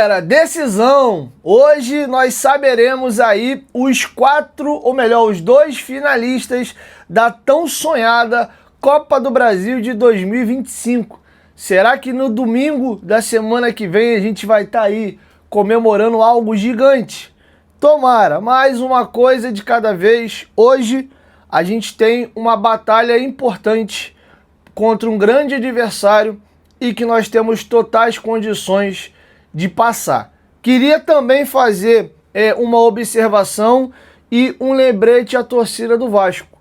galera, decisão! Hoje nós saberemos aí os os dois finalistas da tão sonhada Copa do Brasil de 2025. Será que no domingo da semana que vem a gente vai estar aí comemorando algo gigante? Tomara, mais uma coisa de cada vez. Hoje a gente tem uma batalha importante contra um grande adversário e que nós temos totais condições de passar. Queria também fazer uma observação e um lembrete à torcida do Vasco.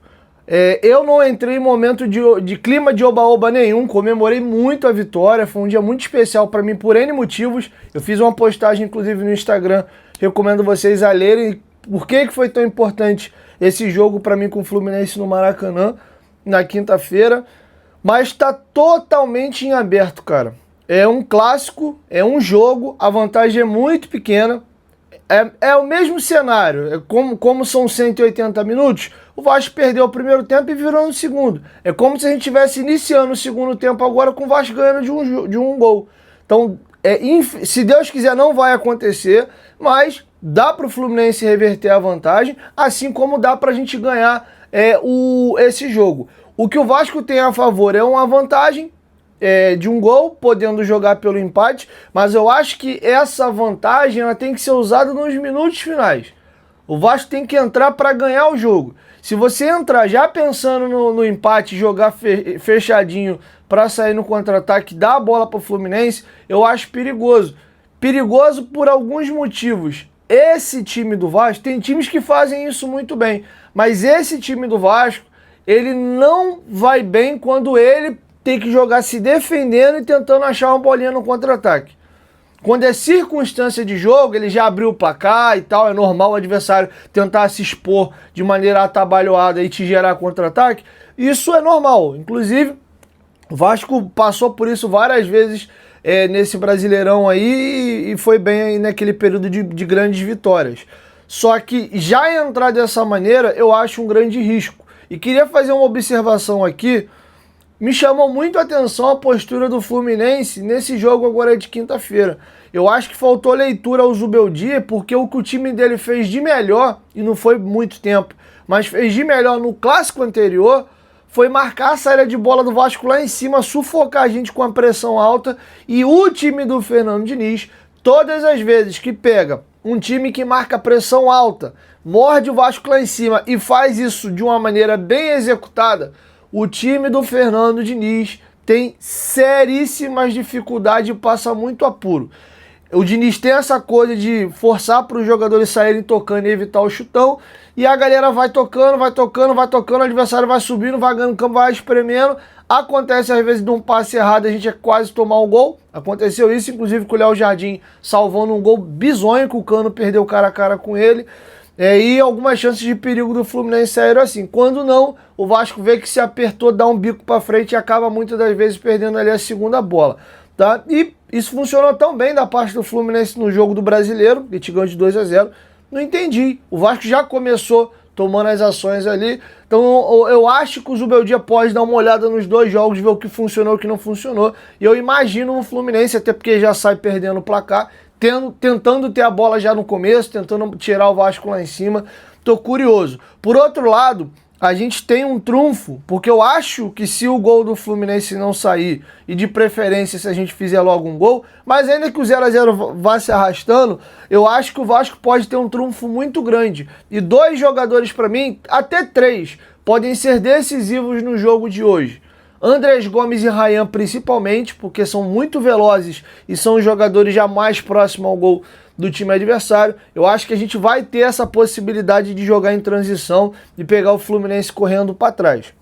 Eu não entrei em momento de clima de oba-oba nenhum, comemorei muito a vitória, foi um dia muito especial para mim por N motivos. Eu fiz uma postagem inclusive no Instagram, recomendo vocês a lerem por que foi tão importante esse jogo para mim com o Fluminense no Maracanã na quinta-feira. Mas está totalmente em aberto, cara. É um clássico, é um jogo, a vantagem é muito pequena. É o mesmo cenário, como são 180 minutos, o Vasco perdeu o primeiro tempo e virou no segundo. É como se a gente estivesse iniciando o segundo tempo agora com o Vasco ganhando de um gol. Então, se Deus quiser, não vai acontecer, mas dá para o Fluminense reverter a vantagem, assim como dá para a gente ganhar esse jogo. O que o Vasco tem a favor é uma vantagem de um gol, podendo jogar pelo empate, mas eu acho que essa vantagem ela tem que ser usada nos minutos finais. O Vasco tem que entrar para ganhar o jogo. Se você entrar já pensando no empate, jogar fechadinho para sair no contra-ataque, dar a bola para o Fluminense, eu acho perigoso. Perigoso por alguns motivos. Esse time do Vasco, tem times que fazem isso muito bem, mas esse time do Vasco, ele não vai bem quando ele tem que jogar se defendendo e tentando achar uma bolinha no contra-ataque. Quando é circunstância de jogo, ele já abriu o placar e tal, é normal o adversário tentar se expor de maneira atabalhoada e te gerar contra-ataque. Isso é normal. Inclusive, o Vasco passou por isso várias vezes nesse Brasileirão aí e foi bem aí naquele período de grandes vitórias. Só que já entrar dessa maneira, eu acho um grande risco. E queria fazer uma observação aqui. Me chamou muito a atenção a postura do Fluminense nesse jogo agora de quinta-feira. Eu acho que faltou leitura ao Zubeldia, porque o que o time dele fez de melhor, e não foi muito tempo, mas fez de melhor no clássico anterior, foi marcar a saída de bola do Vasco lá em cima, sufocar a gente com a pressão alta, e o time do Fernando Diniz, todas as vezes que pega um time que marca pressão alta, morde o Vasco lá em cima e faz isso de uma maneira bem executada, o time do Fernando Diniz tem seríssimas dificuldades e passa muito apuro. O Diniz tem essa coisa de forçar para os jogadores saírem tocando e evitar o chutão, e a galera vai tocando, o adversário vai subindo, vai ganhando campo, vai espremendo. Acontece às vezes de um passe errado, a gente é quase tomar um gol. Aconteceu isso, inclusive, com o Léo Jardim salvando um gol bizonho, que o Cano perdeu cara a cara com ele. E algumas chances de perigo do Fluminense saíram assim. Quando não, o Vasco vê que se apertou, dá um bico para frente e acaba muitas das vezes perdendo ali a segunda bola. Tá? E isso funcionou tão bem da parte do Fluminense no jogo do Brasileiro, que te ganhou de 2-0. Não entendi. O Vasco já começou tomando as ações ali. Então eu acho que o Zubeldia pode dar uma olhada nos dois jogos, ver o que funcionou e o que não funcionou. E eu imagino o Fluminense, até porque já sai perdendo o placar, tentando ter a bola já no começo, tentando tirar o Vasco lá em cima. Tô curioso. Por outro lado, a gente tem um trunfo, porque eu acho que se o gol do Fluminense não sair, e de preferência se a gente fizer logo um gol, mas ainda que o 0-0 vá se arrastando, eu acho que o Vasco pode ter um trunfo muito grande. E dois jogadores para mim, até três, podem ser decisivos no jogo de hoje. Andrés Gomes e Ryan principalmente, porque são muito velozes e são os jogadores já mais próximos ao gol do time adversário. Eu acho que a gente vai ter essa possibilidade de jogar em transição e pegar o Fluminense correndo para trás.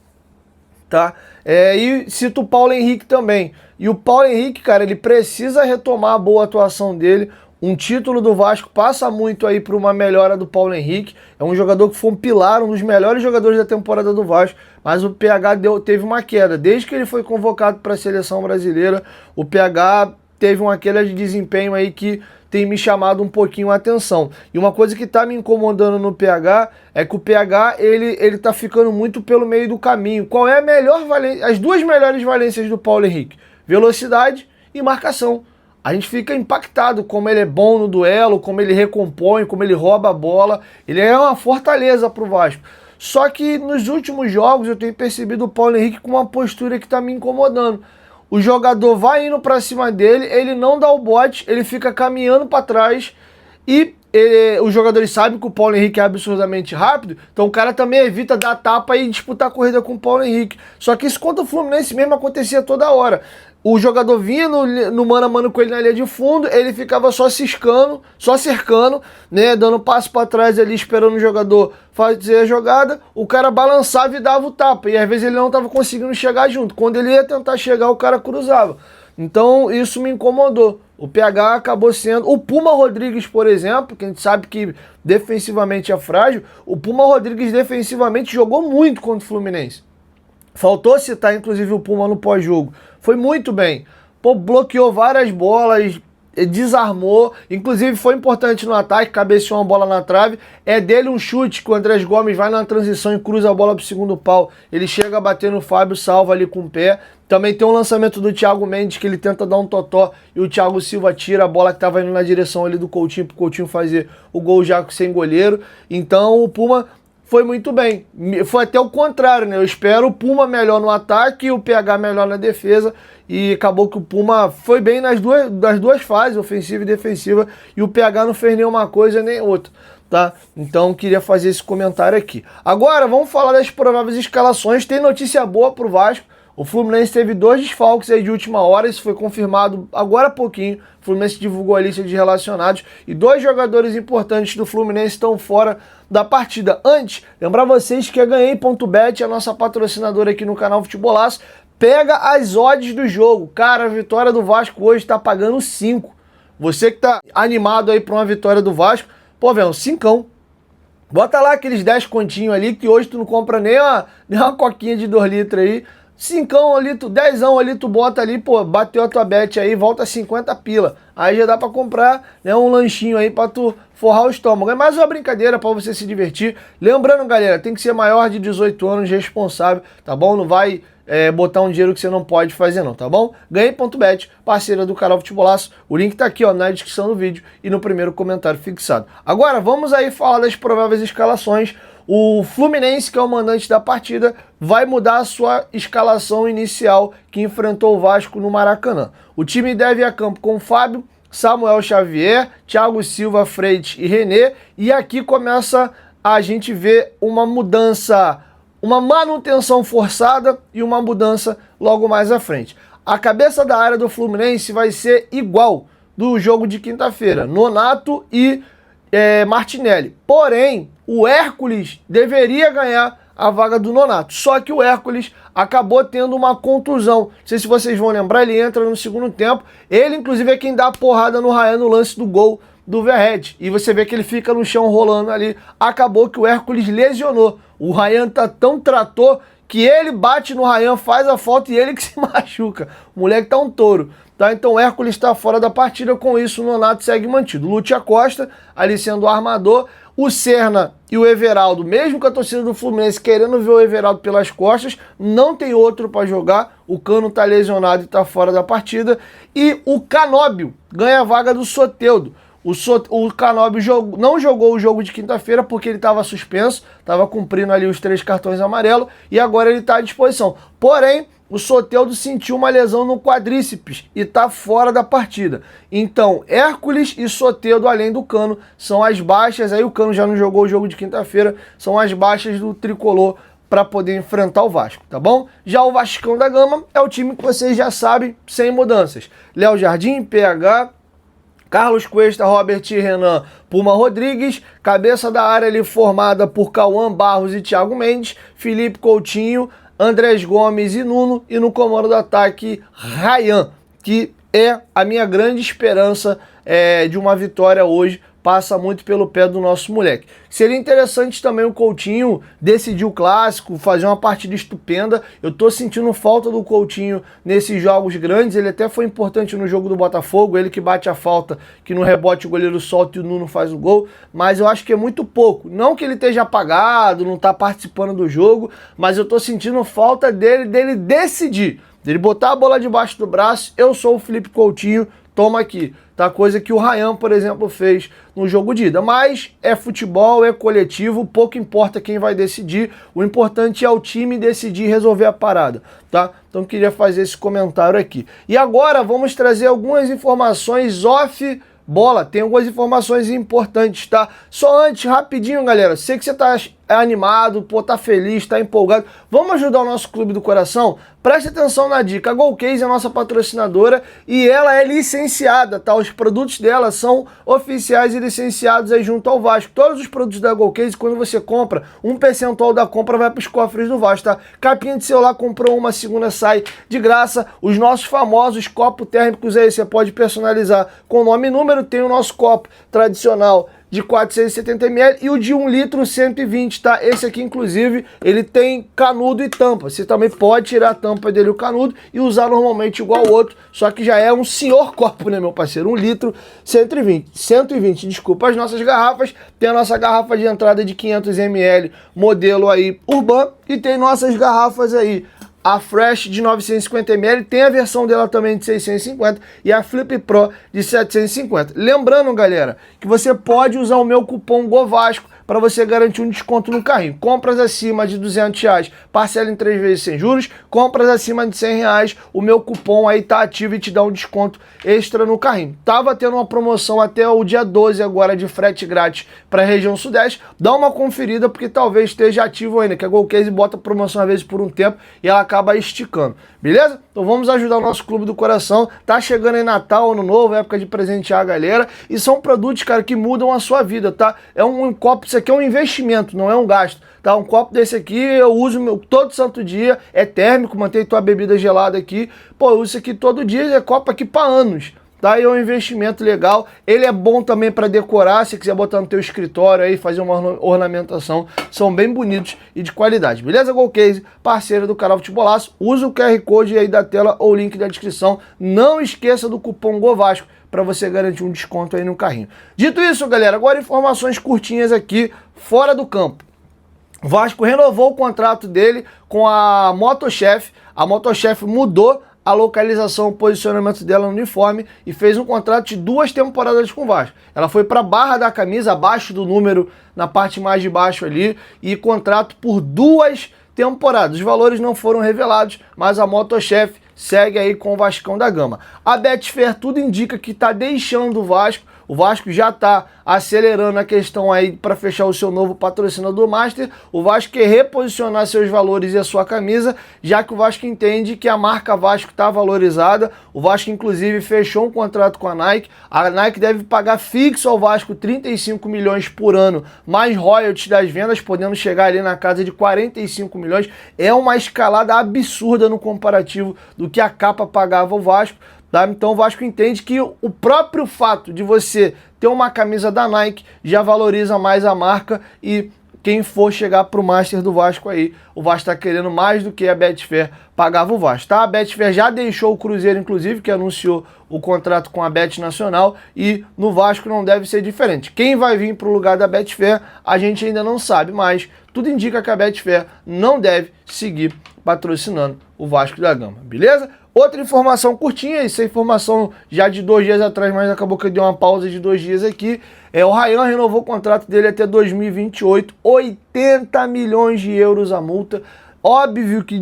Tá? E cito o Paulo Henrique também. E o Paulo Henrique, cara, ele precisa retomar a boa atuação dele. Um título do Vasco passa muito aí por uma melhora do Paulo Henrique. É um jogador que foi um pilar, um dos melhores jogadores da temporada do Vasco. Mas o PH teve uma queda. Desde que ele foi convocado para a seleção brasileira, o PH teve uma queda de desempenho aí que tem me chamado um pouquinho a atenção. E uma coisa que tá me incomodando no PH é que o PH, ele tá ficando muito pelo meio do caminho. Qual é a melhor valência? As duas melhores valências do Paulo Henrique? Velocidade e marcação. a gente fica impactado como ele é bom no duelo, como ele recompõe, como ele rouba a bola. Ele é uma fortaleza pro Vasco. Só que nos últimos jogos eu tenho percebido o Paulo Henrique com uma postura que tá me incomodando. O jogador vai indo pra cima dele, ele não dá o bote, ele fica caminhando pra trás e os jogadores sabem que o Paulo Henrique é absurdamente rápido, então o cara também evita dar tapa e disputar a corrida com o Paulo Henrique. Só que isso contra o Fluminense mesmo acontecia toda hora. O jogador vinha no mano a mano com ele na linha de fundo, ele ficava só ciscando, só cercando, né, dando passo para trás ali, esperando o jogador fazer a jogada, o cara balançava e dava o tapa, e às vezes ele não estava conseguindo chegar junto. Quando ele ia tentar chegar, o cara cruzava. Então isso me incomodou. O PH acabou sendo... O Puma Rodrigues, por exemplo, que a gente sabe que defensivamente é frágil, o Puma Rodrigues defensivamente jogou muito contra o Fluminense. Faltou citar, inclusive, o Puma no pós-jogo. Foi muito bem. Pô, bloqueou várias bolas, desarmou. Inclusive, foi importante no ataque, cabeceou uma bola na trave. É dele um chute que o Andrés Gomes vai na transição e cruza a bola pro segundo pau. Ele chega a bater no Fábio, salva ali com o pé. Também tem um lançamento do Thiago Mendes, que ele tenta dar um totó e o Thiago Silva tira a bola que estava indo na direção ali do Coutinho, pro Coutinho fazer o gol já sem goleiro. Então, o Puma... foi muito bem. Foi até o contrário, né? Eu espero o Puma melhor no ataque e o PH melhor na defesa. E acabou que o Puma foi bem nas duas fases, ofensiva e defensiva. E o PH não fez nenhuma coisa nem outra, tá? Então queria fazer esse comentário aqui. Agora vamos falar das prováveis escalações. Tem notícia boa pro Vasco. O Fluminense teve 2 desfalques aí de última hora, isso foi confirmado agora há pouquinho. O Fluminense divulgou a lista de relacionados e 2 jogadores importantes do Fluminense estão fora da partida. Antes, lembrar vocês que a Ganhei.bet, a nossa patrocinadora aqui no canal Futebolaço, pega as odds do jogo. Cara, a vitória do Vasco hoje tá pagando 5. Você que tá animado aí pra uma vitória do Vasco, pô, velho, 5. Bota lá aqueles 10 continhos ali, que hoje tu não compra nem uma coquinha de 2 litros aí. 5 ali, 10 ali, tu bota ali, pô, bateu a tua bet aí, volta 50 pila. Aí já dá pra comprar, né, um lanchinho aí pra tu forrar o estômago. É mais uma brincadeira pra você se divertir. Lembrando, galera, tem que ser maior de 18 anos, responsável, tá bom? Não vai botar um dinheiro que você não pode fazer não, tá bom? Ganhei.bet, parceira do canal Futebolaço. O link tá aqui, ó, na descrição do vídeo e no primeiro comentário fixado. Agora, vamos aí falar das prováveis escalações. O Fluminense, que é o mandante da partida, vai mudar a sua escalação inicial que enfrentou o Vasco no Maracanã. O time deve ir a campo com Fábio, Samuel Xavier, Thiago Silva, Freitas e René. E aqui começa a gente ver uma mudança, uma manutenção forçada e uma mudança logo mais à frente. A cabeça da área do Fluminense vai ser igual do jogo de quinta-feira, Nonato e Martinelli. Porém, o Hércules deveria ganhar a vaga do Nonato. Só que o Hércules acabou tendo uma contusão. Não sei se vocês vão lembrar, ele entra no segundo tempo. Ele, inclusive, é quem dá a porrada no Ryan no lance do gol do Verratti. E você vê que ele fica no chão rolando ali. Acabou que o Hércules lesionou. O Ryan tá tão trator que ele bate no Ryan, faz a falta e ele que se machuca. O moleque tá um touro. Tá? Então o Hércules está fora da partida, com isso o Nonato segue mantido. Lúcio Acosta, ali sendo o armador. O Serna e o Everaldo, mesmo com a torcida do Fluminense querendo ver o Everaldo pelas costas, não tem outro para jogar. O Cano está lesionado e está fora da partida. E o Canóbio ganha a vaga do Soteldo. O Canóbio não jogou o jogo de quinta-feira porque ele estava suspenso, estava cumprindo ali os 3 cartões amarelos e agora ele está à disposição. Porém, o Soteldo sentiu uma lesão no quadríceps e está fora da partida. Então, Hércules e Soteldo, além do Cano, são as baixas. Aí o Cano já não jogou o jogo de quinta-feira, são as baixas do tricolor para poder enfrentar o Vasco, tá bom? Já o Vascão da Gama é o time que vocês já sabem, sem mudanças. Léo Jardim, PH, Carlos Cuesta, Robert e Renan, Puma Rodrigues, cabeça da área ali formada por Cauã Barros e Thiago Mendes, Felipe Coutinho, Andrés Gomes e Nuno, e no comando do ataque, Ryan, que é a minha grande esperança de uma vitória hoje, passa muito pelo pé do nosso moleque. Seria interessante também o Coutinho decidir o clássico, fazer uma partida estupenda. Eu tô sentindo falta do Coutinho nesses jogos grandes, ele até foi importante no jogo do Botafogo, ele que bate a falta, que no rebote o goleiro solta e o Nuno faz o gol, mas eu acho que é muito pouco. Não que ele esteja apagado, não tá participando do jogo, mas eu tô sentindo falta dele decidir. Dele botar a bola debaixo do braço. Eu sou o Felipe Coutinho, toma aqui, tá? Coisa que o Ryan, por exemplo, fez no jogo de ida. Mas é futebol, é coletivo, pouco importa quem vai decidir, o importante é o time decidir resolver a parada, tá? Então queria fazer esse comentário aqui. E agora vamos trazer algumas informações off bola, tem algumas informações importantes, tá? Só antes, rapidinho, galera, sei que você tá animado, pô, tá feliz, tá empolgado, vamos ajudar o nosso clube do coração? Preste atenção na dica, a Golcase é a nossa patrocinadora e ela é licenciada, tá? Os produtos dela são oficiais e licenciados aí junto ao Vasco. Todos os produtos da Golcase, quando você compra, 1% da compra vai para os cofres do Vasco, tá? Capinha de celular, comprou uma, segunda sai de graça. Os nossos famosos copos térmicos aí, você pode personalizar com nome e número, tem o nosso copo tradicional de 470 ml e o de 1 litro 120, tá? Esse aqui, inclusive, ele tem canudo e tampa. Você também pode tirar a tampa dele, o canudo, e usar normalmente igual o outro, só que já é um senhor copo, né, meu parceiro? 1 litro 120, desculpa. As nossas garrafas, tem a nossa garrafa de entrada de 500 ml, modelo aí Urban, e tem nossas garrafas aí, a Fresh de 950 ml, tem a versão dela também de 650 e a Flip Pro de 750. Lembrando, galera, que você pode usar o meu cupom GOVASCO para você garantir um desconto no carrinho. Compras acima de R$200, parcela em 3 vezes sem juros. Compras acima de R$100, o meu cupom aí tá ativo e te dá um desconto extra no carrinho. Tava tendo uma promoção até o dia 12 agora de frete grátis para a região sudeste. Dá uma conferida porque talvez esteja ativo ainda, que a Golcase bota promoção às vezes por um tempo e ela acaba esticando. Beleza? Então vamos ajudar o nosso clube do coração. Tá chegando aí Natal, Ano Novo, época de presentear a galera. E são produtos, cara, que mudam a sua vida, tá? É um copo, isso aqui é um investimento, não é um gasto. Tá? Um copo desse aqui eu uso todo santo dia, é térmico, mantém tua bebida gelada aqui. Pô, eu uso isso aqui todo dia, é copo aqui para anos. Tá? E é um investimento legal. Ele é bom também para decorar, se quiser botar no teu escritório aí, fazer uma ornamentação. São bem bonitos e de qualidade. Beleza, Golcase? Parceira do canal Futebolaço. Usa o QR Code aí da tela ou o link da descrição. Não esqueça do cupom GOVASCO para você garantir um desconto aí no carrinho. Dito isso, galera, agora informações curtinhas aqui, fora do campo. O Vasco renovou o contrato dele com a Motochef. A Motochef mudou a localização, o posicionamento dela no uniforme e fez um contrato de 2 temporadas com o Vasco. Ela foi para a barra da camisa, abaixo do número, na parte mais de baixo ali, e contrato por 2 temporadas. Os valores não foram revelados, mas a Motochef segue aí com o Vascão da Gama. A Betfair tudo indica que está deixando o Vasco. O Vasco já está acelerando a questão aí para fechar o seu novo patrocinador Master. O Vasco quer reposicionar seus valores e a sua camisa, já que o Vasco entende que a marca Vasco está valorizada. O Vasco, inclusive, fechou um contrato com a Nike. A Nike deve pagar fixo ao Vasco 35 milhões por ano, mais royalties das vendas, podendo chegar ali na casa de 45 milhões. É uma escalada absurda no comparativo do que a capa pagava ao Vasco. Tá? Então o Vasco entende que o próprio fato de você ter uma camisa da Nike já valoriza mais a marca e quem for chegar pro Master do Vasco aí, o Vasco está querendo mais do que a Betfair pagava o Vasco, tá? A Betfair já deixou o Cruzeiro, inclusive, que anunciou o contrato com a Bet Nacional e no Vasco não deve ser diferente. Quem vai vir pro lugar da Betfair, a gente ainda não sabe, mas tudo indica que a Betfair não deve seguir patrocinando o Vasco da Gama, beleza? Outra informação curtinha, essa informação já de 2 dias atrás, mas acabou que eu dei uma pausa de 2 dias aqui. O Ryan renovou o contrato dele até 2028, 80 milhões de euros a multa. Óbvio que,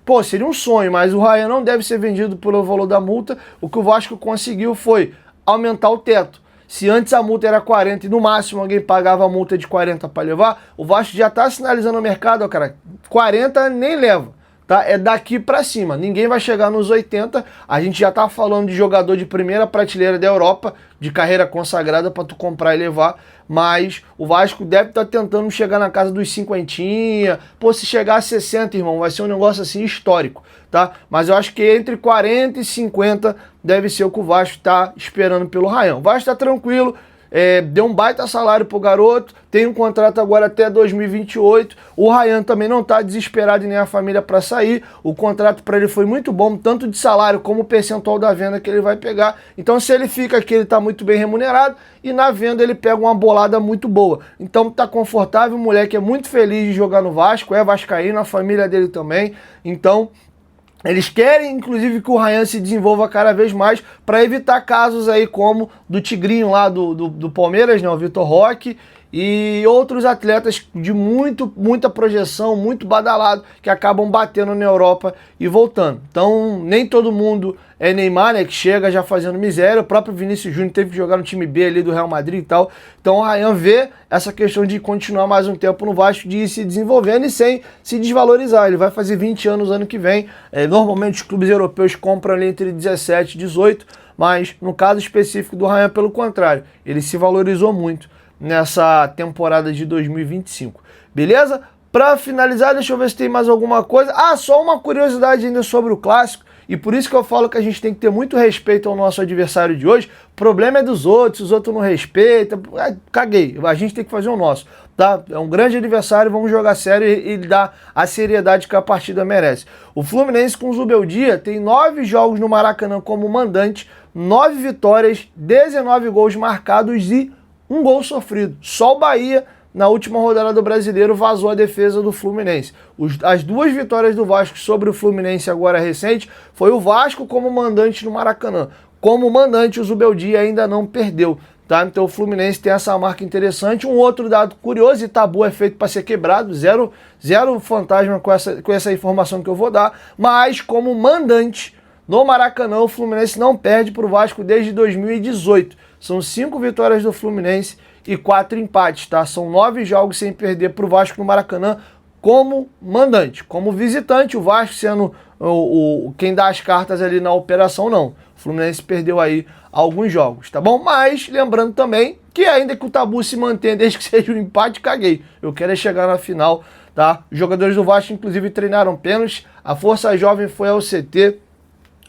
pô, seria um sonho, mas o Ryan não deve ser vendido pelo valor da multa. O que o Vasco conseguiu foi aumentar o teto. Se antes a multa era 40 e no máximo alguém pagava a multa de 40 para levar, o Vasco já está sinalizando ao mercado, ó, cara, 40 nem leva. Tá? É daqui para cima, ninguém vai chegar nos 80, a gente já tá falando de jogador de primeira prateleira da Europa, de carreira consagrada para tu comprar e levar, mas o Vasco deve estar tentando chegar na casa dos 50, pô, se chegar a 60, irmão, vai ser um negócio assim histórico, tá? Mas eu acho que entre 40 e 50 deve ser o que o Vasco tá esperando pelo Ryan. O Vasco tá tranquilo, deu um baita salário pro garoto, tem um contrato agora até 2028, o Ryan também não tá desesperado e nem a família para sair, o contrato para ele foi muito bom, tanto de salário como o percentual da venda que ele vai pegar, então se ele fica aqui ele tá muito bem remunerado e na venda ele pega uma bolada muito boa, então tá confortável, o moleque é muito feliz de jogar no Vasco, é vascaíno, a família dele também, então Eles querem, inclusive, que o Ryan se desenvolva cada vez mais para evitar casos aí como do Tigrinho lá do Palmeiras, né, o Vitor Roque, e outros atletas de muita projeção, muito badalado, que acabam batendo na Europa e voltando. Então, nem todo mundo é Neymar, né, que chega já fazendo miséria. O próprio Vinícius Júnior teve que jogar no time B ali do Real Madrid e tal. Então, o Ryan vê essa questão de continuar mais um tempo no Vasco, de ir se desenvolvendo e sem se desvalorizar. Ele vai fazer 20 anos ano que vem. Normalmente, os clubes europeus compram ali entre 17 e 18, mas no caso específico do Ryan, pelo contrário, ele se valorizou muito nessa temporada de 2025, beleza? Para finalizar, deixa eu ver se tem mais alguma coisa. Só uma curiosidade ainda sobre o Clássico, e por isso que eu falo que a gente tem que ter muito respeito ao nosso adversário de hoje. O problema é dos outros, os outros não respeitam, caguei, a gente tem que fazer o nosso, tá? É um grande adversário, vamos jogar sério e dar a seriedade que a partida merece. O Fluminense com o Zubeldia tem 9 jogos no Maracanã como mandante, 9 vitórias, 19 gols marcados e 1 gol sofrido. Só o Bahia, na última rodada do Brasileiro, vazou a defesa do Fluminense. As 2 vitórias do Vasco sobre o Fluminense agora recente foi o Vasco como mandante no Maracanã. Como mandante, o Zubeldia ainda não perdeu, tá? Então o Fluminense tem essa marca interessante. Um outro dado curioso, e tabu é feito para ser quebrado, zero fantasma com essa informação que eu vou dar, mas como mandante no Maracanã, o Fluminense não perde para o Vasco desde 2018. São 5 vitórias do Fluminense e 4 empates, tá? São 9 jogos sem perder para o Vasco no Maracanã como mandante. Como visitante, o Vasco sendo quem dá as cartas ali na operação, não. O Fluminense perdeu aí alguns jogos, tá bom? Mas lembrando também que ainda que o tabu se mantenha desde que seja um empate, caguei. Eu quero é chegar na final, tá? Os jogadores do Vasco, inclusive, treinaram pênaltis. A Força Jovem foi ao CT,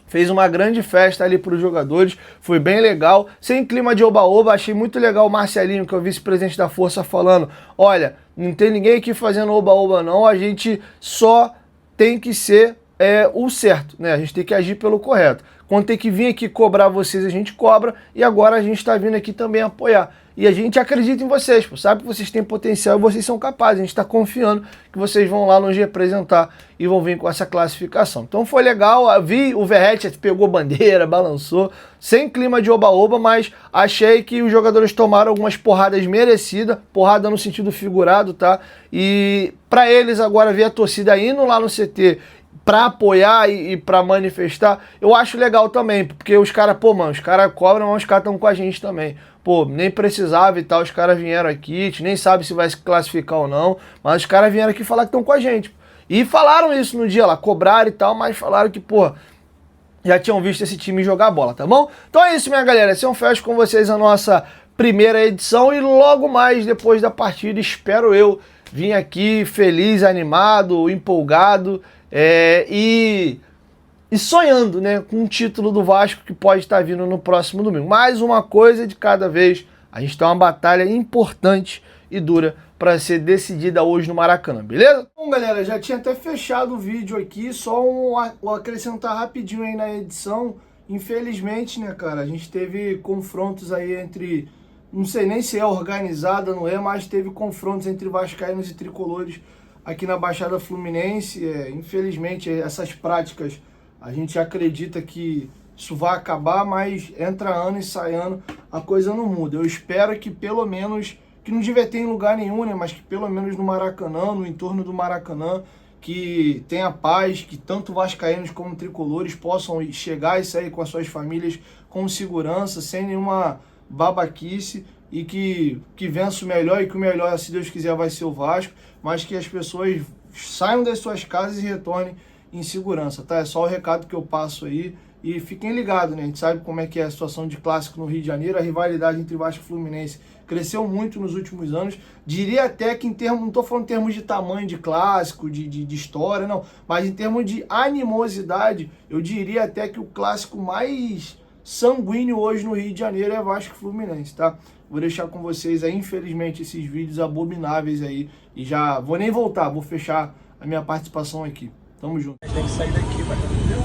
fez uma grande festa ali para os jogadores, foi bem legal, sem clima de oba-oba. Achei muito legal o Marcelinho, que é o vice-presidente da Força, falando: olha, não tem ninguém aqui fazendo oba-oba não, a gente só tem que ser o certo, né? A gente tem que agir pelo correto. Quando tem que vir aqui cobrar vocês, a gente cobra, e agora a gente está vindo aqui também apoiar. E a gente acredita em vocês, pô, sabe que vocês têm potencial e vocês são capazes. A gente está confiando que vocês vão lá nos representar e vão vir com essa classificação. Então foi legal, eu vi o Verratti pegou bandeira, balançou, sem clima de oba-oba, mas achei que os jogadores tomaram algumas porradas merecidas, porrada no sentido figurado, tá? E para eles agora ver a torcida indo lá no CT para apoiar e para manifestar, eu acho legal também, porque os caras, pô, mano, os caras cobram, mas os caras estão com a gente também. Pô, nem precisava e tal, os caras vieram aqui, a gente nem sabe se vai se classificar ou não, mas os caras vieram aqui falar que estão com a gente. E falaram isso no dia lá, cobraram e tal, mas falaram que, pô, já tinham visto esse time jogar bola, tá bom? Então é isso, minha galera, esse é um fecho com vocês a nossa primeira edição, e logo mais, depois da partida, espero eu vir aqui feliz, animado, empolgado, e sonhando, né, com o título do Vasco que pode estar vindo no próximo domingo. Mais uma coisa de cada vez. A gente tem uma batalha importante e dura para ser decidida hoje no Maracanã, beleza? Bom, galera, já tinha até fechado o vídeo aqui, só acrescentar rapidinho aí na edição. Infelizmente, né, cara, a gente teve confrontos aí entre, não sei nem se é organizada, não é, mas teve confrontos entre vascaínos e tricolores aqui na Baixada Fluminense. Infelizmente, essas práticas, a gente acredita que isso vai acabar, mas entra ano e sai ano, a coisa não muda. Eu espero que pelo menos, que não devia ter em lugar nenhum, né, mas que pelo menos no Maracanã, no entorno do Maracanã, que tenha paz, que tanto vascaínos como tricolores possam chegar e sair com as suas famílias com segurança, sem nenhuma babaquice, e que vença o melhor, e que o melhor, se Deus quiser, vai ser o Vasco, mas que as pessoas saiam das suas casas e retornem em segurança, tá? É só o recado que eu passo aí, e fiquem ligados, né? A gente sabe como é que é a situação de clássico no Rio de Janeiro, a rivalidade entre Vasco e Fluminense cresceu muito nos últimos anos, diria até que em termos, não estou falando em termos de tamanho de clássico, de história, não, mas em termos de animosidade, eu diria até que o clássico mais sanguíneo hoje no Rio de Janeiro é Vasco e Fluminense, tá? Vou deixar com vocês aí, infelizmente, esses vídeos abomináveis aí, e já vou nem voltar, vou fechar a minha participação aqui. Tamo junto. Tem que sair daqui, vai, entendeu?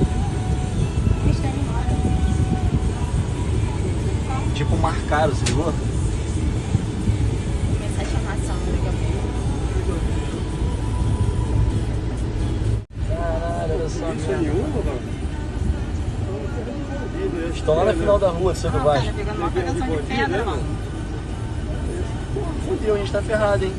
Tipo, marcaram, você viu? Começar a chamação daqui a pouco. Caralho, olha só. Isso nenhuma? estão lá na final da rua, seu do Não, cara, Vasco. pegando uma pegação de pedra, mano. Fudeu, a gente tá ferrado, hein?